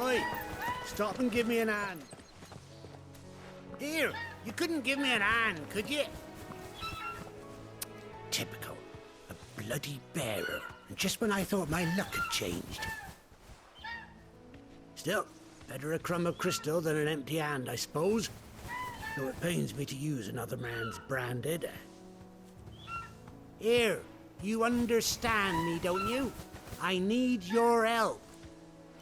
Oi! Stop and give me an hand. Here, you couldn't give me an hand, could you? Typical. A bloody bearer. And just when I thought my luck had changed. Still, better a crumb of crystal than an empty hand, I suppose. Though it pains me to use another man's branded. Here, you understand me, don't you? I need your help.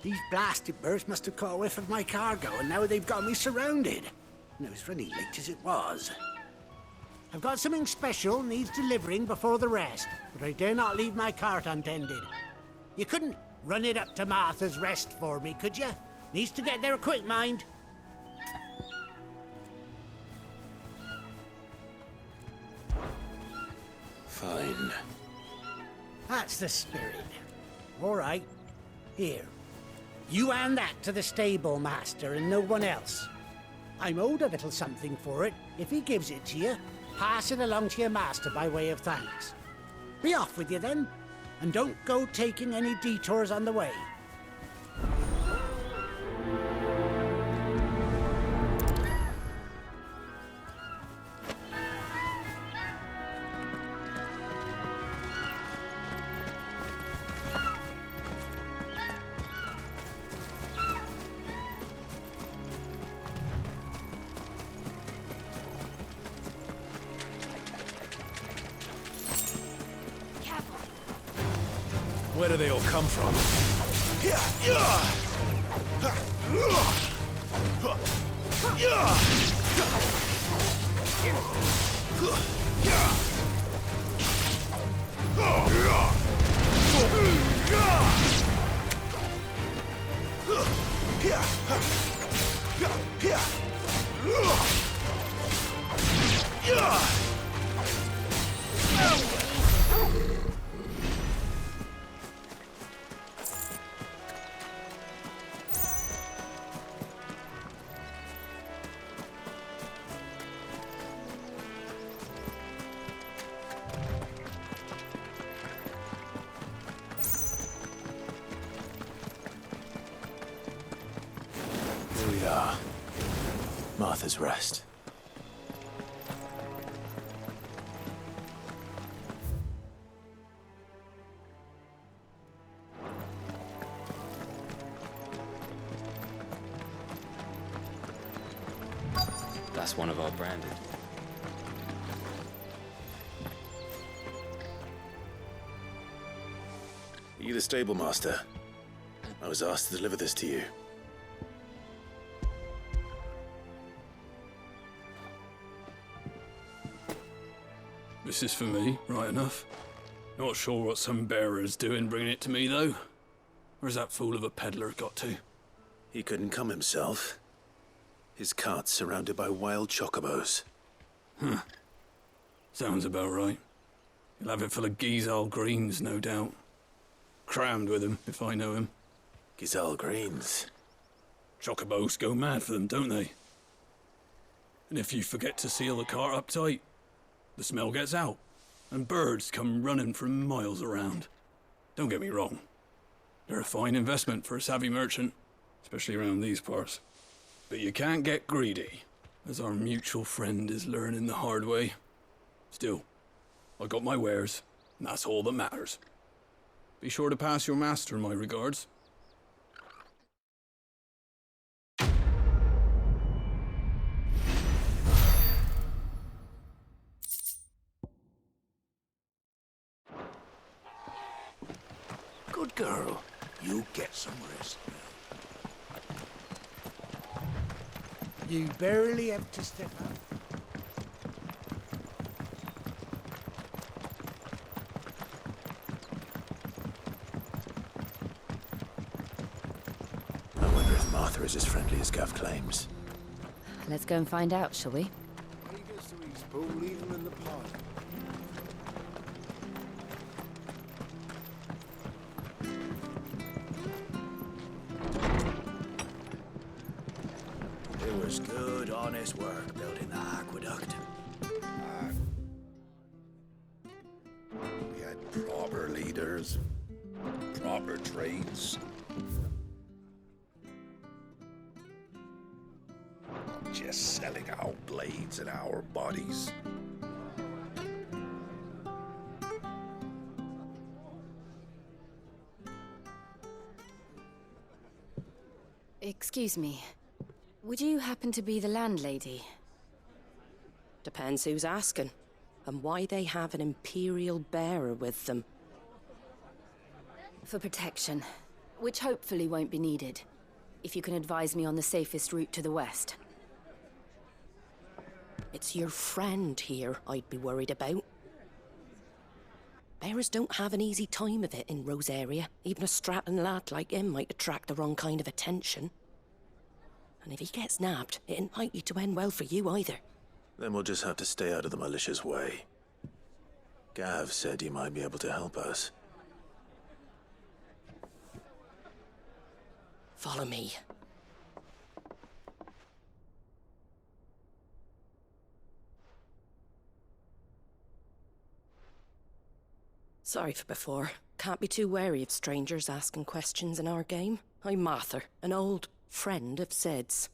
These blasted birds must have caught a whiff of my cargo, and now they've got me surrounded. And it was running late as it was. I've got something special needs delivering before the rest, but I dare not leave my cart untended. You couldn't run it up to Martha's Rest for me, could you? Needs to get there quick, mind. Fine. That's the spirit. All right. Here. You hand that to the stable master and no one else. I'm owed a little something for it. If he gives it to you, pass it along to your master by way of thanks. Be off with you then, and don't go taking any detours on the way. Where do they all come from? Here we are. Martha's Rest. That's one of our branded. Are you the stable master? I was asked to deliver this to you. This is for me, right enough. Not sure what some bearer's doing bringing it to me, though. Where's that fool of a peddler got to? He couldn't come himself. His cart's surrounded by wild chocobos. Huh. Sounds about right. He'll have it full of Gizal greens, no doubt. Crammed with him, if I know him. Gizal greens. Chocobos go mad for them, don't they? And if you forget to seal the cart up tight, the smell gets out, and birds come running from miles around. Don't get me wrong. They're a fine investment for a savvy merchant, especially around these parts. But you can't get greedy, as our mutual friend is learning the hard way. Still, I got my wares, and that's all that matters. Be sure to pass your master my regards. Good girl. You get some rest now. You barely have to step out. I wonder if Martha is as friendly as Gav claims. Let's go and find out, shall we? When he gets to his pool, leave him in the pot. It was good, honest work building the aqueduct. We had proper leaders, proper trades. selling our blades and our bodies. Excuse me. Would you happen to be the landlady? Depends who's asking, and why they have an Imperial bearer with them. For protection, which hopefully won't be needed. If you can advise me on the safest route to the west. It's your friend here I'd be worried about. Bearers don't have an easy time of it in Rose area. Even a Stratton lad like him might attract the wrong kind of attention. And if he gets nabbed, it ain't likely to end well for you either. Then we'll just have to stay out of the malicious way. Gav said he might be able to help us. Follow me. Sorry for before. Can't be too wary of strangers asking questions in our game. I'm Martha, an old friend of Sid's.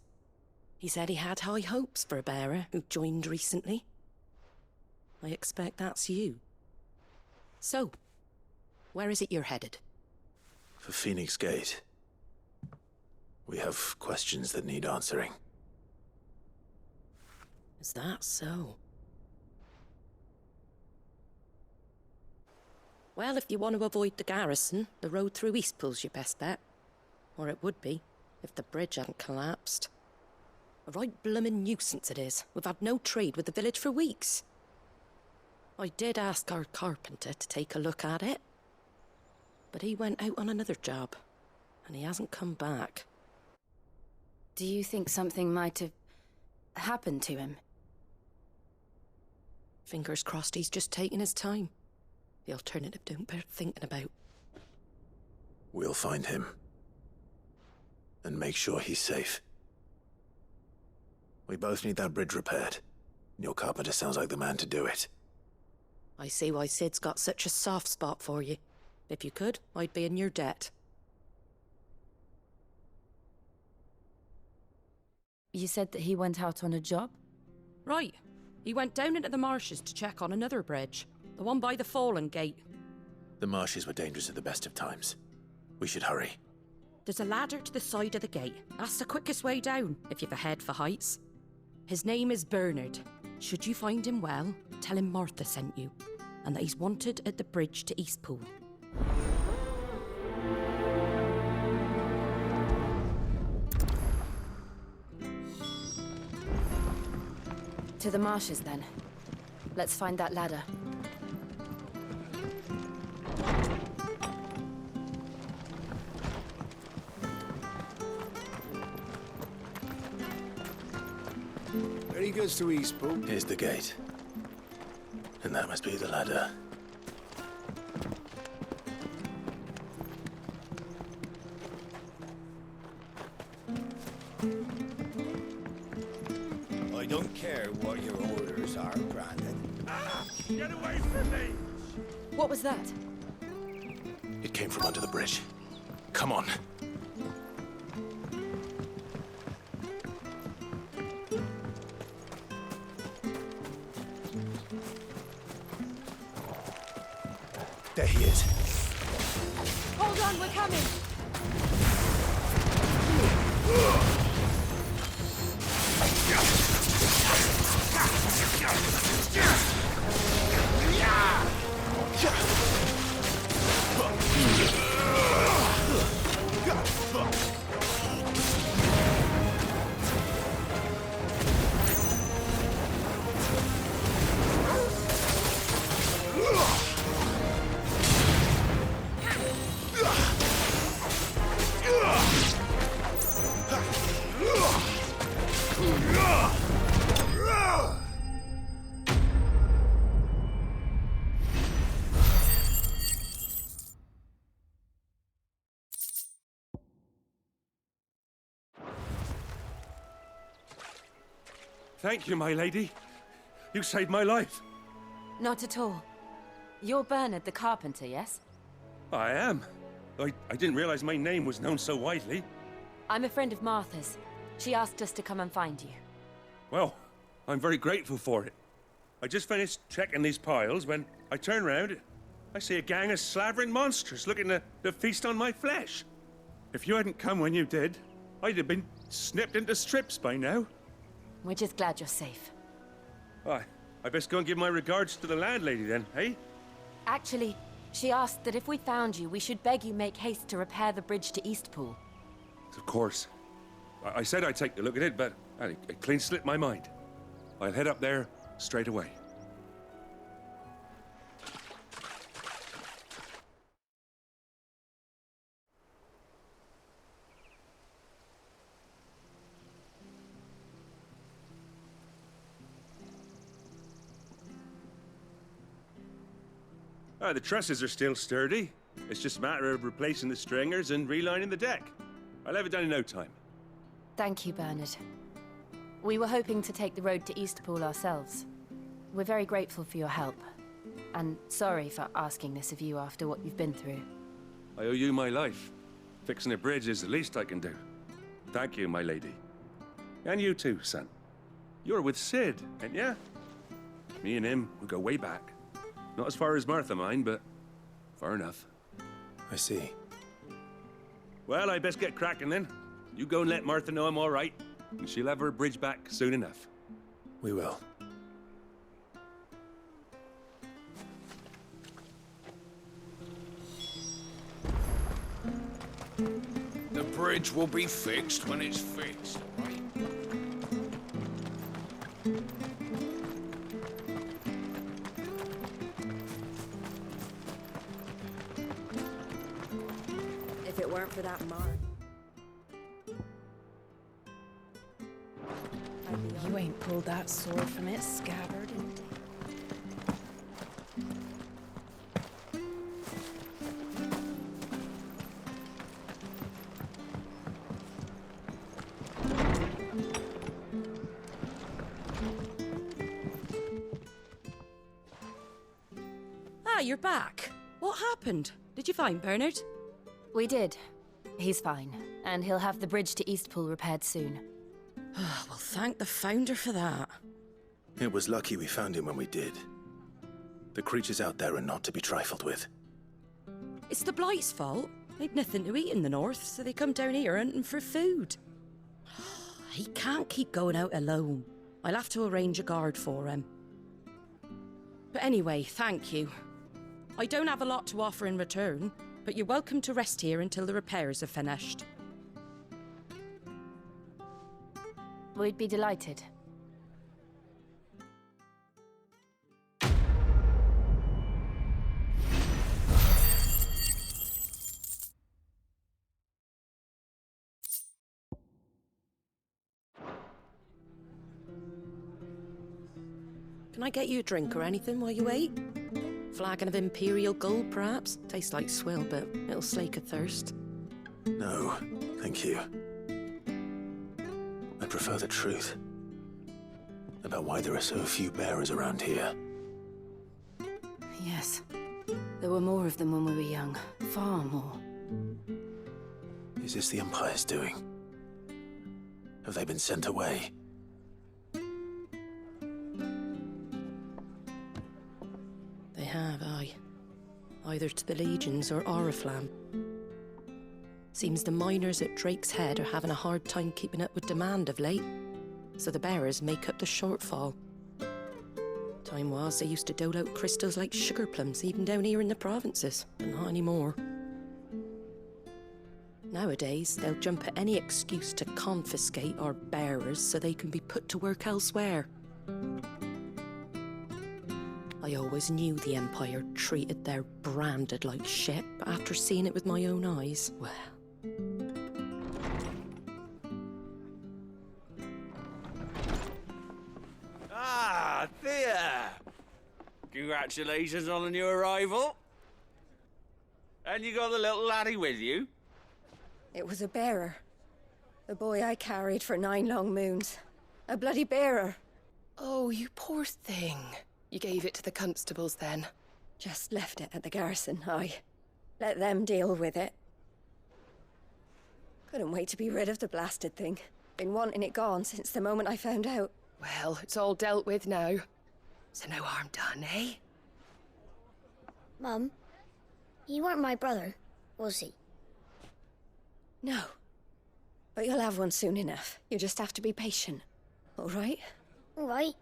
He said he had high hopes for a bearer who joined recently. I expect that's you. So, where is it you're headed? For Phoenix Gate. We have questions that need answering. Is that so? Well, if you want to avoid the garrison, the road through Eastpool's your best bet. Or it would be, if the bridge hadn't collapsed. A right bloomin' nuisance it is. We've had no trade with the village for weeks. I did ask our carpenter to take a look at it. But he went out on another job, and he hasn't come back. Do you think something might have happened to him? Fingers crossed he's just taking his time. The alternative don't bear thinking about. We'll find him. And make sure he's safe. We both need that bridge repaired. Your carpenter sounds like the man to do it. I see why Sid's got such a soft spot for you. If you could, I'd be in your debt. You said that he went out on a job? Right. He went down into the marshes to check on another bridge. The one by the Fallen Gate. The marshes were dangerous at the best of times. We should hurry. There's a ladder to the side of the gate. That's the quickest way down, if you've a head for heights. His name is Bernard. Should you find him well, tell him Martha sent you, and that he's wanted at the bridge to Eastpool. To the marshes, then. Let's find that ladder. There he goes to Eastpool. Here's the gate. And that must be the ladder. I don't care what your orders are, Brandon. Get away from me! What was that? It came from under the bridge. Come on. There he is. Hold on, we're coming! Thank you, my lady. You saved my life. Not at all. You're Bernard the carpenter, yes? I am. I didn't realize my name was known so widely. I'm a friend of Martha's. She asked us to come and find you. Well, I'm very grateful for it. I just finished checking these piles when I turn round. I see a gang of slavering monsters looking to feast on my flesh. If you hadn't come when you did, I'd have been snipped into strips by now. We're just glad you're safe. Why, I best go and give my regards to the landlady then, eh? Actually, she asked that if we found you, we should beg you make haste to repair the bridge to Eastpool. Of course. I said I'd take a look at it, but it clean slipped my mind. I'll head up there straight away. The trusses are still sturdy. It's just a matter of replacing the stringers and relining the deck. I'll have it done in no time. Thank you, Bernard. We were hoping to take the road to Eastpool ourselves. We're very grateful for your help. And sorry for asking this of you after what you've been through. I owe you my life. Fixing a bridge is the least I can do. Thank you, my lady. And you too, son. You're with Sid, ain't ya? Me and him, we go way back. Not as far as Martha, mind, but far enough. I see. Well, I best get cracking then. You go and let Martha know I'm all right, and she'll have her bridge back soon enough. We will. The bridge will be fixed when it's fixed, right? If it weren't for that mark. You ain't pulled that sword from its scabbard in days. Ah, you're back. What happened? Did you find Bernard? We did. He's fine, and he'll have the bridge to Eastpool repaired soon. Well, thank the Founder for that. It was lucky we found him when we did. The creatures out there are not to be trifled with. It's the Blight's fault. They'd nothing to eat in the north, so they come down here hunting for food. He can't keep going out alone. I'll have to arrange a guard for him. But anyway, thank you. I don't have a lot to offer in return, but you're welcome to rest here until the repairs are finished. We'd be delighted. Can I get you a drink or anything while you wait? Flagon of Imperial Gold, perhaps? Tastes like swill, but it'll slake a thirst. No, thank you. I prefer the truth about why there are so few bearers around here. Yes. There were more of them when we were young. Far more. Is this the Empire's doing? Have they been sent away? They have, aye. Either to the Legions or Oriflamme. Seems the miners at Drake's Head are having a hard time keeping up with demand of late, so the bearers make up the shortfall. Time was they used to dole out crystals like sugar plums even down here in the provinces, but not anymore. Nowadays, they'll jump at any excuse to confiscate our bearers so they can be put to work elsewhere. I always knew the Empire treated their branded like shit, but after seeing it with my own eyes, well... Ah, Thea! Congratulations on the new arrival. And you got the little laddie with you? It was a bearer. The boy I carried for 9 long moons. A bloody bearer. Oh, you poor thing. You gave it to the constables then? Just left it at the garrison, aye. Let them deal with it. Couldn't wait to be rid of the blasted thing. Been wanting it gone since the moment I found out. Well, it's all dealt with now. So no harm done, eh? Mum, he weren't my brother, was he? No. But you'll have one soon enough. You just have to be patient. All right? All right.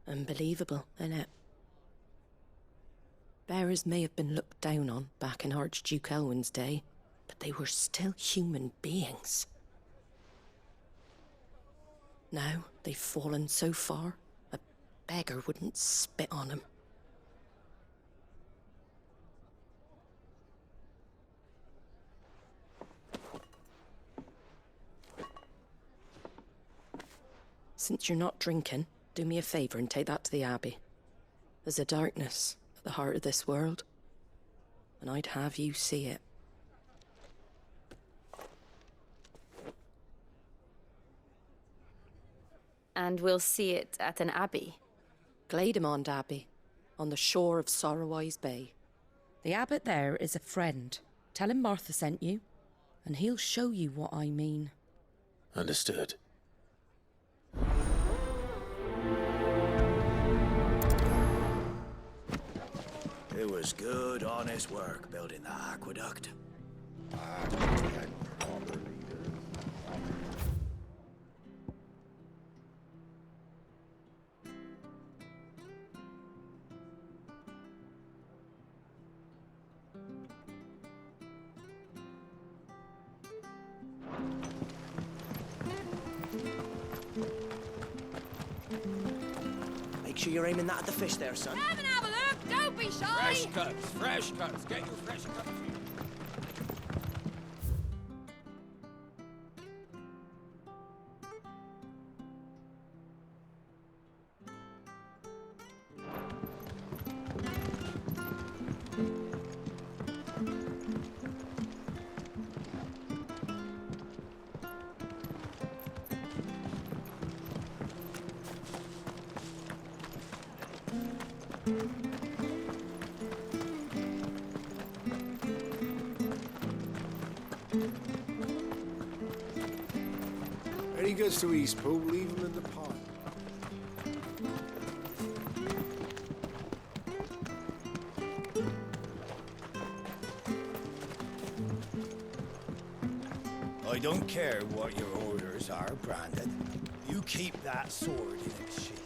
Unbelievable, innit? Bearers may have been looked down on back in Archduke Elwin's day, but they were still human beings. Now they've fallen so far, a beggar wouldn't spit on them. Since you're not drinking, do me a favour and take that to the Abbey. There's a darkness at the heart of this world, and I'd have you see it. And we'll see it at an abbey. Glademond Abbey, on the shore of Sorrowwise Bay. The abbot there is a friend. Tell him Martha sent you, and he'll show you what I mean. Understood. It was good, honest work building the aqueduct. Make sure you're aiming that at the fish there, son. Come and have a look! Don't be shy! Fresh cuts, fresh cuts. Get your fresh cuts. When he gets to Eastpool, leave him in the pond. I don't care what your orders are, Brandon. You keep that sword in its sheath.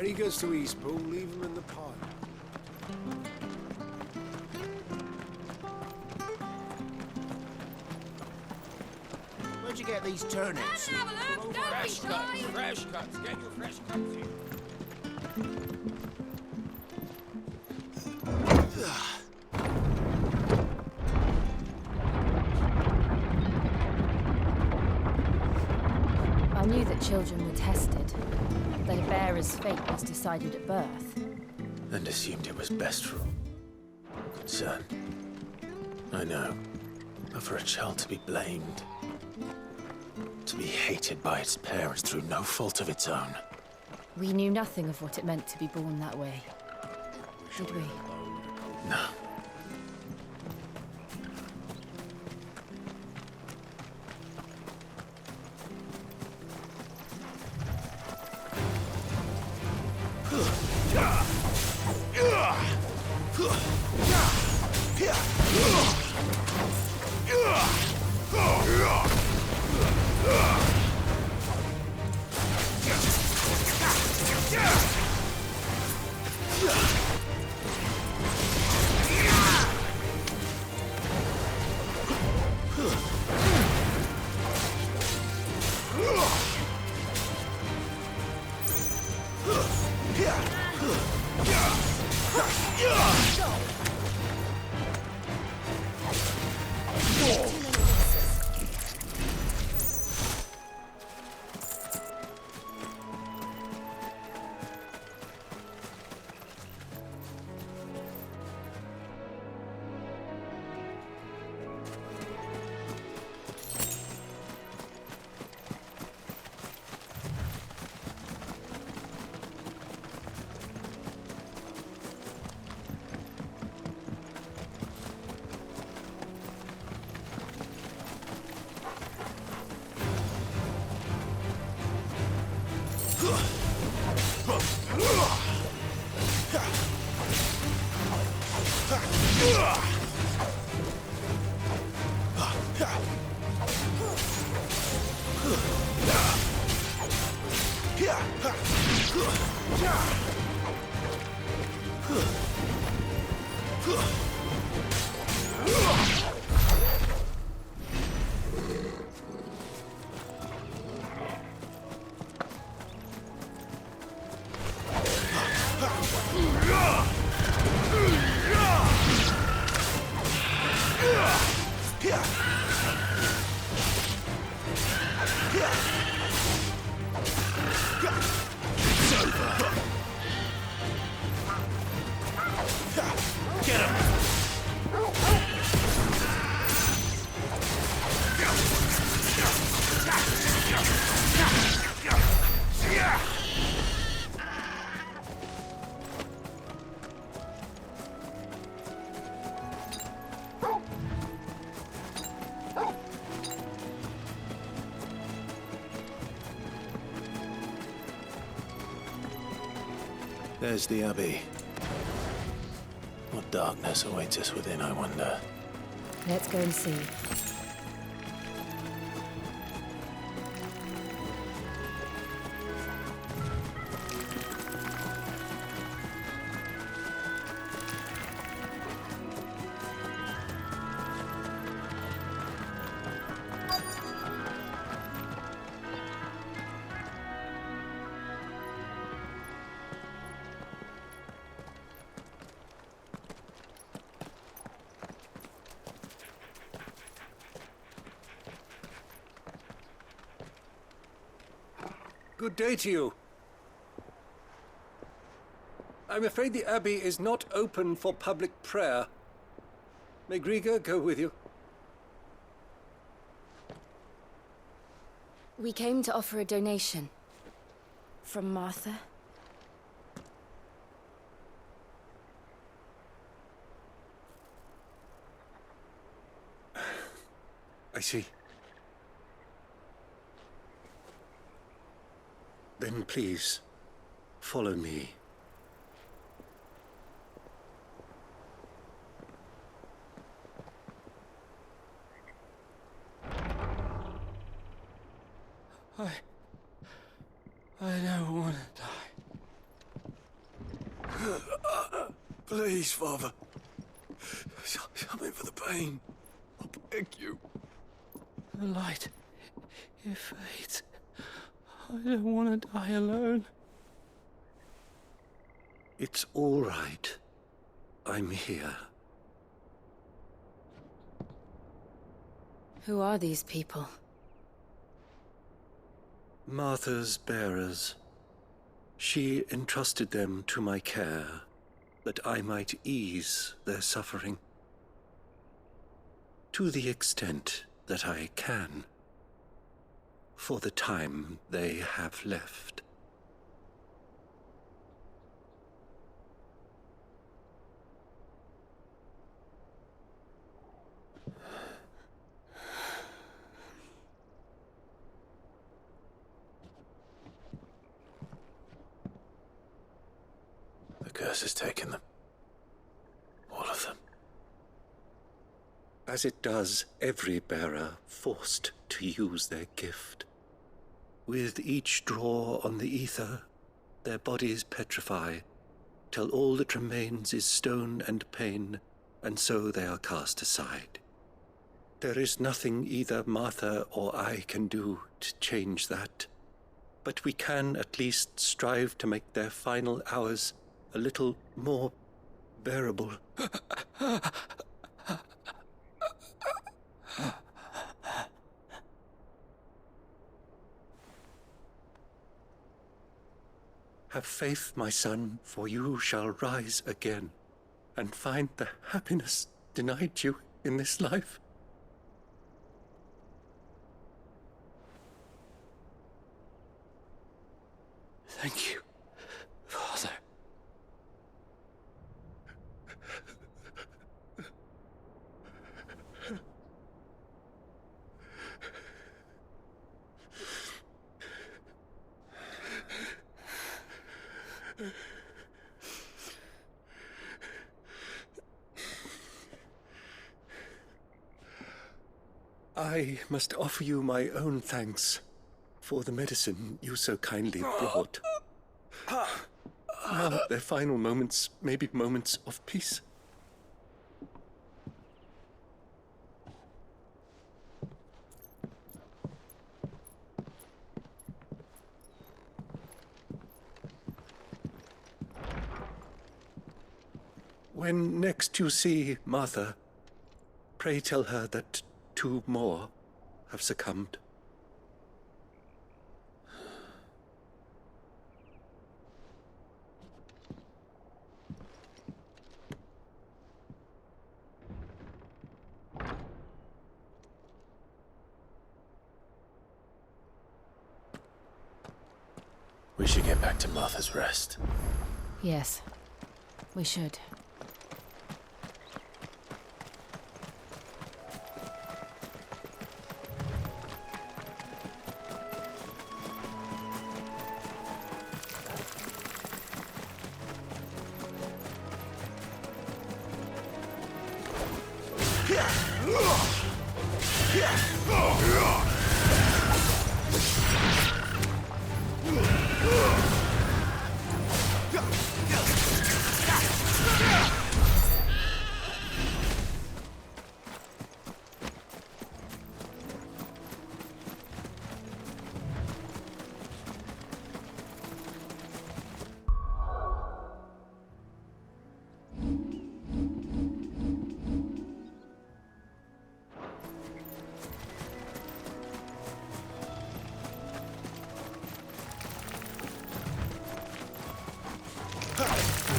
When he goes to Eastpool, leave him in the pod. Where'd you get these turnips? Have a look, don't be shy. Fresh cuts. Get your fresh cuts here. I knew that children were tested, that a bearer's fate was decided at birth. And assumed it was best for concern. I know. But for a child to be blamed, to be hated by its parents through no fault of its own. We knew nothing of what it meant to be born that way, did we? No. There's the Abbey. What darkness awaits us within, I wonder? Let's go and see. Good day to you. I'm afraid the Abbey is not open for public prayer. May Grieger go with you? We came to offer a donation. From Martha. I see. Then please, follow me. I don't want to die. Please, Father. Something for the pain. I beg you. The light, it fades. I don't want to die alone. It's all right. I'm here. Who are these people? Martha's bearers. She entrusted them to my care, that I might ease their suffering. To the extent that I can, for the time they have left. The curse has taken them. All of them. As it does every bearer forced to use their gift. With each draw on the ether, their bodies petrify, till all that remains is stone and pain, and so they are cast aside. There is nothing either Martha or I can do to change that, but we can at least strive to make their final hours a little more bearable. Have faith, my son, for you shall rise again and find the happiness denied you in this life. Thank you, Father. I must offer you my own thanks for the medicine you so kindly brought. Now their final moments may be moments of peace. When next you see Martha, pray tell her that 2 more have succumbed. We should get back to Martha's Rest. Yes, we should.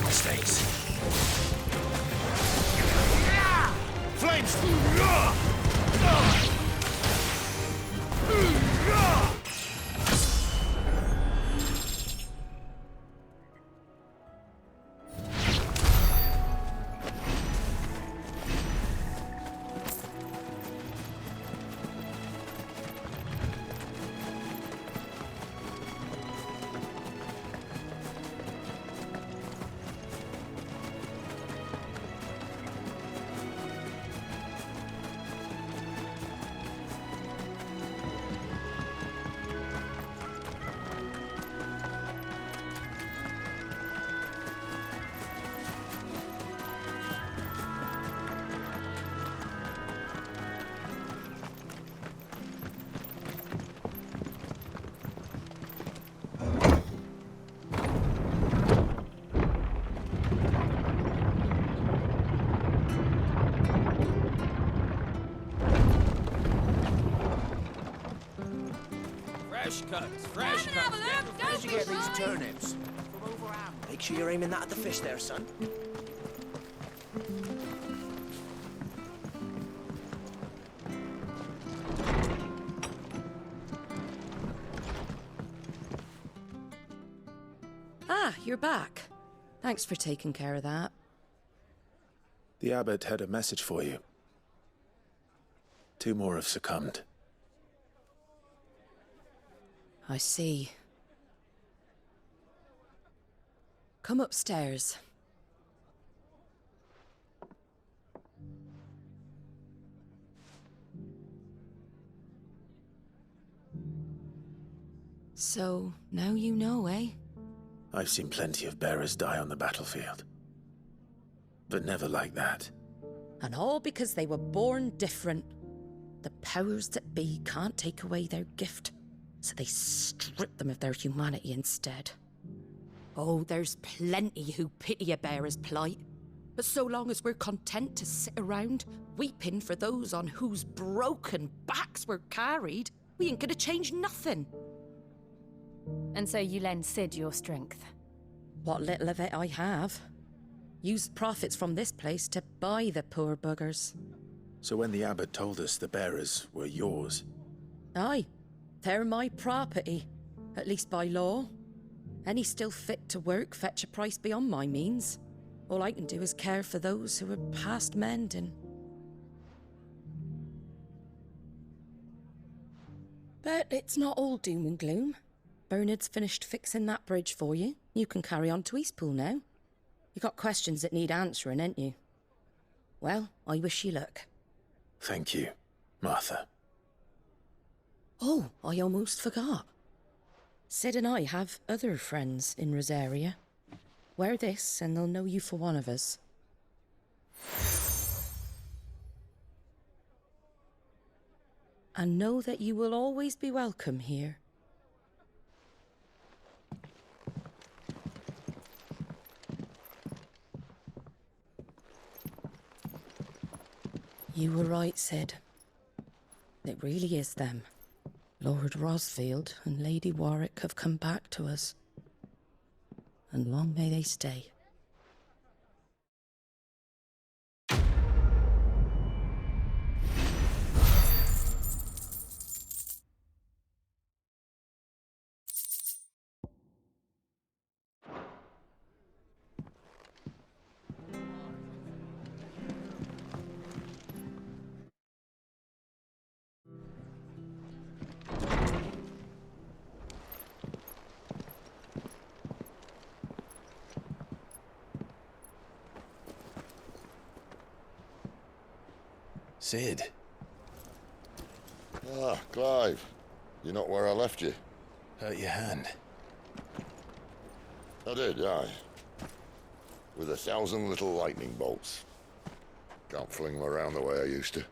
Mistakes. Flames! Fresh cuts, fresh cuts. Where'd you get these turnips? Make sure you're aiming that at the fish there, son. Ah, you're back. Thanks for taking care of that. The abbot had a message for you. 2 more have succumbed. I see. Come upstairs. So, now you know, eh? I've seen plenty of bearers die on the battlefield. But never like that. And all because they were born different. The powers that be can't take away their gift, so they strip them of their humanity instead. Oh, there's plenty who pity a bearer's plight. But so long as we're content to sit around, weeping for those on whose broken backs we're carried, we ain't gonna change nothing. And so you lend Sid your strength? What little of it I have. Used profits from this place to buy the poor buggers. So when the abbot told us the bearers were yours... Aye, they're my property, at least by law. Any still fit to work fetch a price beyond my means. All I can do is care for those who are past mending. But it's not all doom and gloom. Bernard's finished fixing that bridge for you. You can carry on to Eastpool now. You got questions that need answering, ain't you? Well, I wish you luck. Thank you, Martha. Oh, I almost forgot. Sid and I have other friends in Rosaria. Wear this and they'll know you for one of us. And know that you will always be welcome here. You were right, Sid. It really is them. Lord Rosfield and Lady Warwick have come back to us. And long may they stay. Sid. Ah, Clive. You're not where I left you. Hurt your hand. I did, aye. With 1,000 little lightning bolts. Can't fling them around the way I used to.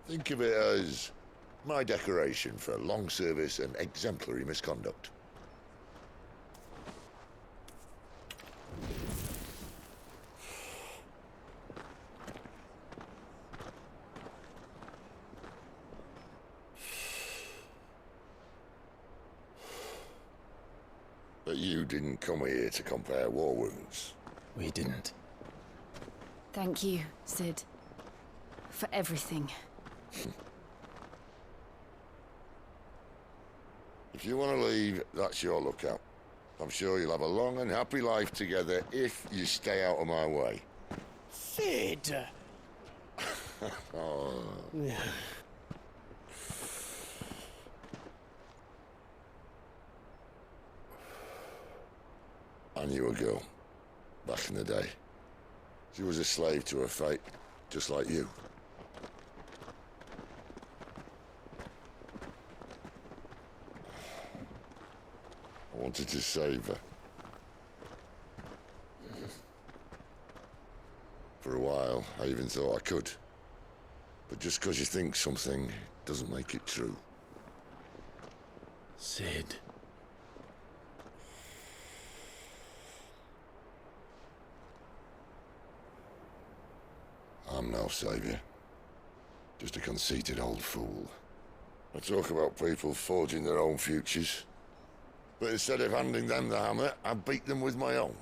Think of it as my decoration for long service and exemplary misconduct. But you didn't come here to compare war wounds. We didn't. Thank you, Sid. For everything. If you want to leave, that's your lookout. I'm sure you'll have a long and happy life together if you stay out of my way. Sid! Oh. I knew a girl, back in the day. She was a slave to her fate, just like you. I wanted to save her. For a while, I even thought I could. But just because you think something doesn't make it true. Sid. I'm no savior. Just a conceited old fool. I talk about people forging their own futures. But instead of handing them the hammer, I beat them with my own.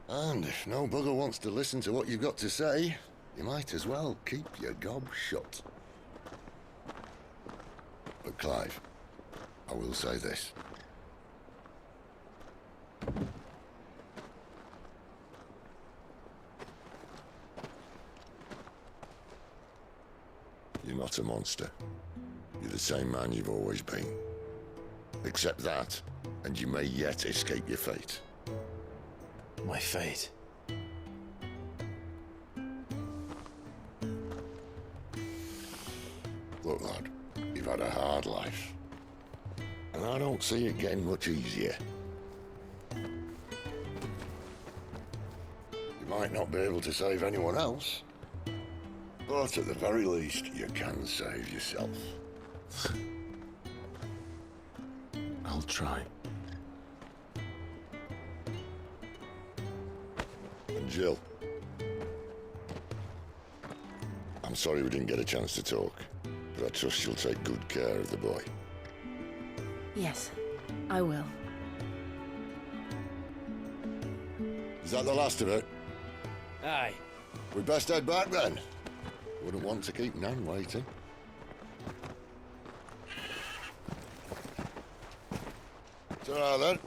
And if no bugger wants to listen to what you've got to say, you might as well keep your gob shut. But Clive, I will say this. You're not a monster. You're the same man you've always been. Accept that, and you may yet escape your fate. My fate? Look, lad, you've had a hard life. And I don't see it getting much easier. You might not be able to save anyone else, but at the very least, you can save yourself. I'll try. And Jill, I'm sorry we didn't get a chance to talk, but I trust you'll take good care of the boy. Yes, I will. Is that the last of it? Aye. We best head back then. Wouldn't want to keep Nan waiting. Ta-ra then.